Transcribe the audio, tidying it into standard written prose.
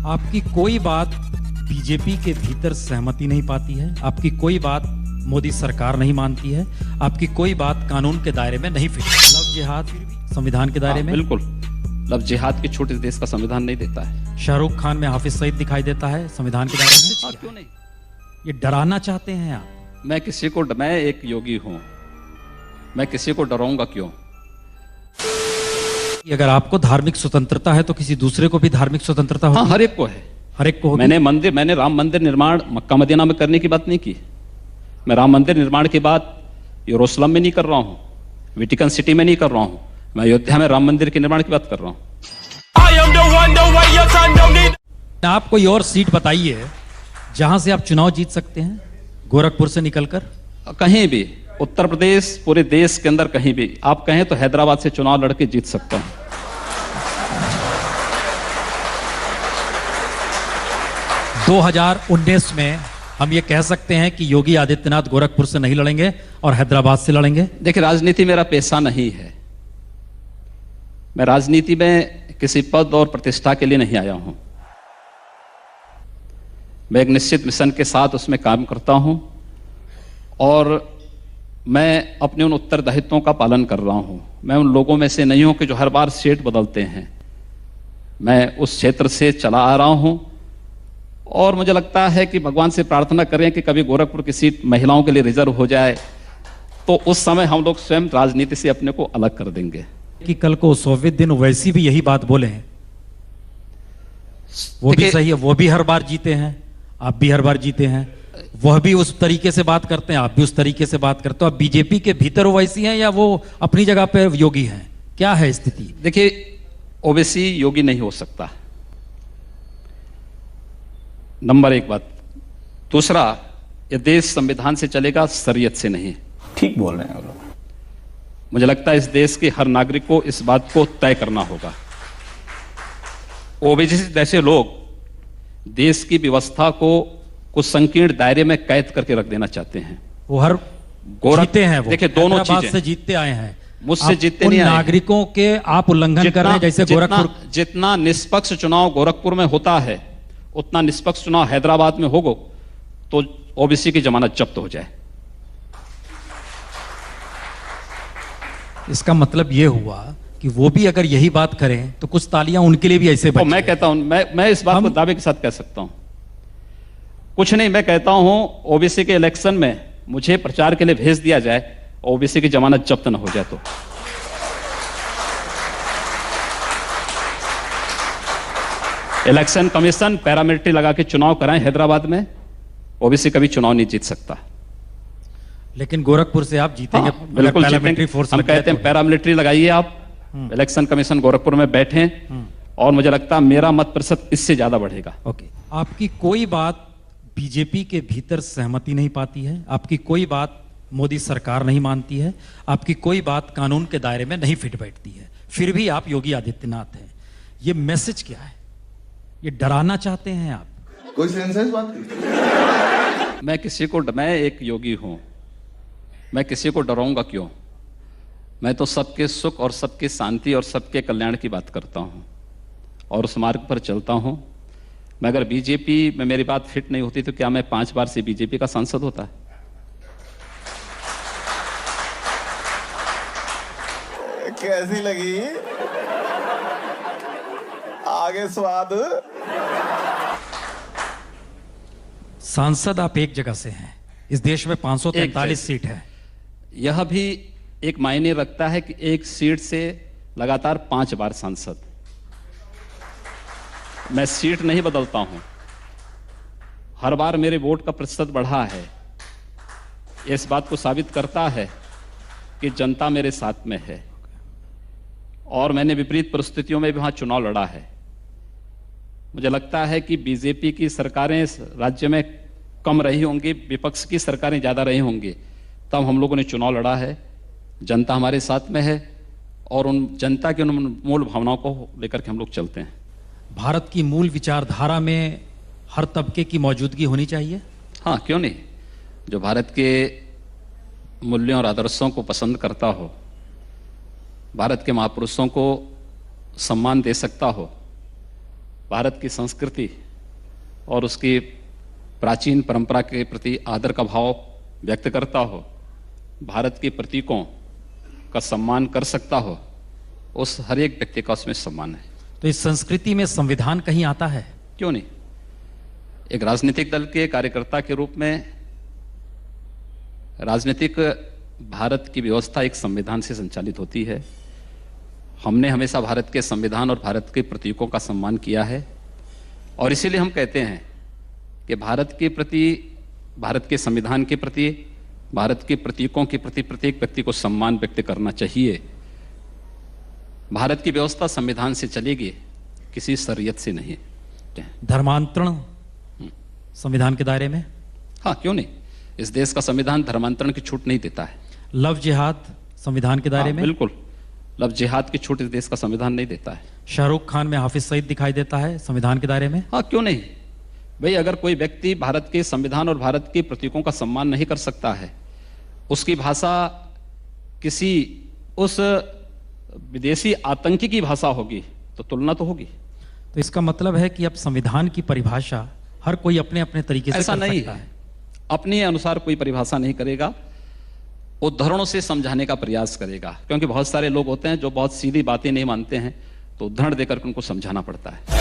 आपकी कोई बात बीजेपी के भीतर सहमति नहीं पाती है, आपकी कोई बात मोदी सरकार नहीं मानती है, आपकी कोई बात कानून के दायरे में नहीं फिट। लव जिहाद संविधान के दायरे में? बिल्कुल, लव जिहाद की छूट इस देश का संविधान नहीं देता है। शाहरुख खान में हाफिज सईद दिखाई देता है संविधान के दायरे में? और क्यों नहीं? ये डराना चाहते हैं आप? मैं एक योगी हूं, मैं किसी को डराऊंगा क्यों? अगर आपको धार्मिक स्वतंत्रता है तो किसी दूसरे को भी धार्मिक स्वतंत्रता होगी? हाँ, हर एक को है। हर एक को होगी। मैंने राम मंदिर निर्माण मक्का मदीना में करने की बात नहीं की। मैं राम मंदिर निर्माण की बात यरूशलेम में नहीं कर रहा हूं, वेटिकन सिटी में नहीं कर रहा हूं, मैं अयोध्या में राम मंदिर के निर्माण की बात कर रहा हूं। आप कोई और सीट बताइए जहां से आप चुनाव जीत सकते हैं, गोरखपुर से निकलकर? कहीं भी, उत्तर प्रदेश, पूरे देश के अंदर कहीं भी आप कहें तो हैदराबाद से चुनाव लड़के जीत सकता हूं। 2019 में हम ये कह सकते हैं कि योगी आदित्यनाथ गोरखपुर से नहीं लड़ेंगे और हैदराबाद से लड़ेंगे? देखिए, राजनीति मेरा पेशा नहीं है। मैं राजनीति में किसी पद और प्रतिष्ठा के लिए नहीं आया हूं। मैं एक निश्चित मिशन के साथ उसमें काम करता हूं और मैं अपने उन उत्तरदायित्वों का पालन कर रहा हूं। मैं उन लोगों में से नहीं हूं कि जो हर बार सीट बदलते हैं। मैं उस क्षेत्र से चला आ रहा हूं और मुझे लगता है कि भगवान से प्रार्थना करें कि कभी गोरखपुर की सीट महिलाओं के लिए रिजर्व हो जाए तो उस समय हम लोग स्वयं राजनीति से अपने को अलग कर देंगे। कि कल को 100वें दिन वैसी भी यही बात बोले हैं, वो भी सही है। वो भी हर बार जीते हैं, आप भी हर बार जीते हैं, वह भी उस तरीके से बात करते हैं, आप भी उस तरीके से बात करते हो। आप बीजेपी के भीतर वैसी हैं या वो अपनी जगह पे योगी हैं? क्या है स्थिति? देखिए, ओवैसी योगी नहीं हो सकता, नंबर एक बात। दूसरा, ये देश संविधान से चलेगा, शरीयत से नहीं। ठीक बोल रहे हैं। मुझे लगता है इस देश के हर नागरिक को इस बात को तय करना होगा। ओवैसी जैसे लोग देश की व्यवस्था को कुछ संकीर्ण दायरे में कैद करके रख देना चाहते हैं। वो हर जीते हैं, वो देखिए दोनों चीजें से जीतते आए हैं, मुझसे जीतते नहीं आए। नागरिकों के आप उल्लंघन कर रहे हैं। जैसे गोरखपुर, जितना निष्पक्ष चुनाव गोरखपुर में होता है उतना निष्पक्ष चुनाव हैदराबाद में होगा तो ओबीसी की जमानत जब्त हो जाए। इसका मतलब यह हुआ कि वो भी अगर यही बात करें तो कुछ तालियां उनके लिए भी ऐसे बज मैं कहता हूं, मैं इस बात को दावे के साथ कह सकता हूं। कुछ नहीं, मैं कहता हूं ओबीसी के इलेक्शन में मुझे प्रचार के लिए भेज दिया जाए, ओबीसी की जमानत जब्त न हो जाए तो। इलेक्शन कमीशन पैरामिलिट्री लगा के चुनाव कराएं हैदराबाद में, ओबीसी कभी चुनाव नहीं जीत सकता। लेकिन गोरखपुर से आप जीतेंगे। हाँ, बिल्कुल जीतेंगे। हम कहते हैं पैरामिलिट्री लगाइए आप, इलेक्शन कमीशन गोरखपुर में बैठे और मुझे लगता है मेरा मत प्रतिशत इससे ज्यादा बढ़ेगा। ओके, आपकी कोई बात बीजेपी के भीतर सहमति नहीं पाती है, आपकी कोई बात मोदी सरकार नहीं मानती है, आपकी कोई बात कानून के दायरे में नहीं फिट बैठती है, फिर भी आप योगी आदित्यनाथ हैं। ये मैसेज क्या है? ये डराना चाहते हैं आप? कोई सेंस है इस बात की? मैं एक योगी हूं, मैं किसी को डराऊंगा क्यों? मैं तो सबके सुख और सबके शांति और सबके कल्याण की बात करता हूं और उस मार्ग पर चलता हूं। मैं अगर बीजेपी में मेरी बात फिट नहीं होती तो क्या मैं 5 बार से बीजेपी का सांसद होता? कैसी लगी आगे स्वाद? सांसद आप एक जगह से हैं, इस देश में 543 सीट है। यह भी एक मायने रखता है कि एक सीट से लगातार 5 बार सांसद। मैं सीट नहीं बदलता हूं, हर बार मेरे वोट का प्रतिशत बढ़ा है। इस बात को साबित करता है कि जनता मेरे साथ में है और मैंने विपरीत परिस्थितियों में भी वहां चुनाव लड़ा है। मुझे लगता है कि बीजेपी की सरकारें राज्य में कम रही होंगी, विपक्ष की सरकारें ज्यादा रही होंगी, तब हम लोगों ने चुनाव लड़ा है। जनता हमारे साथ में है और उन जनता की उन मूल भावनाओं को लेकर के हम लोग चलते हैं। भारत की मूल विचारधारा में हर तबके की मौजूदगी होनी चाहिए। हाँ, क्यों नहीं। जो भारत के मूल्यों और आदर्शों को पसंद करता हो, भारत के महापुरुषों को सम्मान दे सकता हो, भारत की संस्कृति और उसकी प्राचीन परंपरा के प्रति आदर का भाव व्यक्त करता हो, भारत के प्रतीकों का सम्मान कर सकता हो, उस हर एक व्यक्ति का उसमें सम्मान है। तो इस संस्कृति में संविधान कहीं आता है? क्यों नहीं? एक राजनीतिक दल के कार्यकर्ता के रूप में राजनीतिक भारत की व्यवस्था एक संविधान से संचालित होती है। हमने हमेशा भारत के संविधान और भारत के प्रतीकों का सम्मान किया है और इसीलिए हम कहते हैं कि भारत के प्रति, भारत के संविधान के प्रति, भारत के प्रतीकों के प्रति प्रत्येक व्यक्ति को सम्मान व्यक्त करना चाहिए। भारत की व्यवस्था संविधान से चलेगी, किसी शरीयत से नहीं। धर्मांतरण संविधान के दायरे में? हाँ, क्यों नहीं? इस देश का संविधान धर्मांतरण की छूट नहीं देता है। लव जिहाद संविधान के दायरे में? बिल्कुल, लव जिहाद की छूट इस देश का संविधान नहीं देता है। शाहरुख खान में हाफिज सईद दिखाई देता है संविधान के दायरे में? हाँ, क्यों नहीं भाई? अगर कोई व्यक्ति भारत के संविधान और भारत के प्रतीकों का सम्मान नहीं कर सकता है, उसकी भाषा किसी उस विदेशी आतंकी की भाषा होगी तो तुलना तो होगी। तो इसका मतलब है कि अब संविधान की परिभाषा हर कोई अपने अपने तरीके से ऐसा कर नहीं सकता है, अपने अनुसार कोई परिभाषा नहीं करेगा, उदाहरणों से समझाने का प्रयास करेगा। क्योंकि बहुत सारे लोग होते हैं जो बहुत सीधी बातें नहीं मानते हैं, तो उदाहरण देकर उनको समझाना पड़ता है।